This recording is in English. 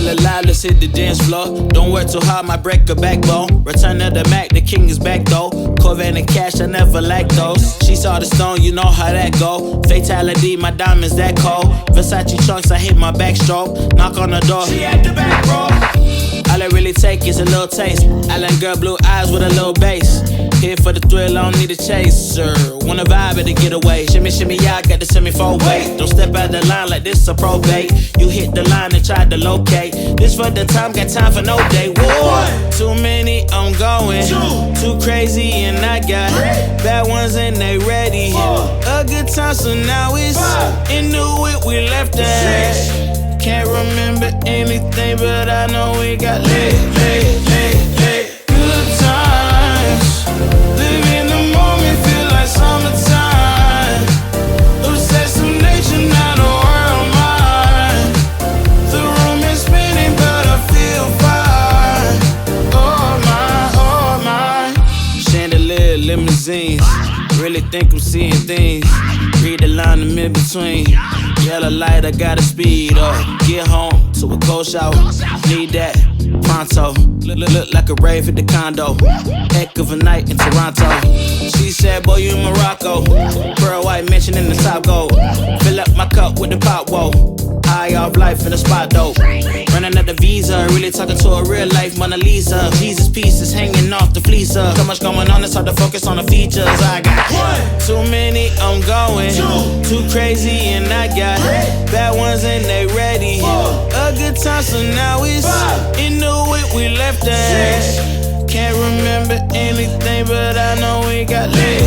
alive, let's hit the dance floor. Don't work too hard, might break a backbone. Return of the Mac, the king is back though. Corvette and cash, I never lack those. She saw the stone, you know how that go. Fatality, my diamonds that cold. Versace trunks, I hit my backstroke. Knock on the door, she at the back, bro. All I really take is a little taste. Island girl, blue eyes with a little bass. Here for the thrill, I don't need a chaser. Wanna vibe at a getaway. Shimmy, shimmy, yeah, I got the semi-4 weight. Don't step out the line like this a probate. You hit the line and try to locate. This for the time, got time for no day. Whoa, too many, I'm going. Too crazy and I got bad ones and they ready. A good time, so now it's into it, we left that. Can't remember anything, but I know we got lit. Good times, live in the moment, feel like summertime. Obsessed with nature, not a world mine. The room is spinning, but I feel fine. Oh my. Chandelier, limousines. Really think I'm seeing things. Read the line in mid-between. Yellow light, I gotta speed up. Get home to a cold shower. Need that pronto. Look like a rave at the condo. Heck of a night in Toronto. She said, boy, you in Morocco. Pearl white mention in the top gold. Fill up my cup with the pop, whoa. High off life in the spot, dope. Running up the visa, really talking to a real life Mona Lisa. Jesus pieces hanging off the fleece. So much going on, it's hard to focus on the features. I got too many, I'm going. Too crazy and I got bad ones and they ready. A good time, so now it's into it, we left that. Can't remember anything, but I know we got lit.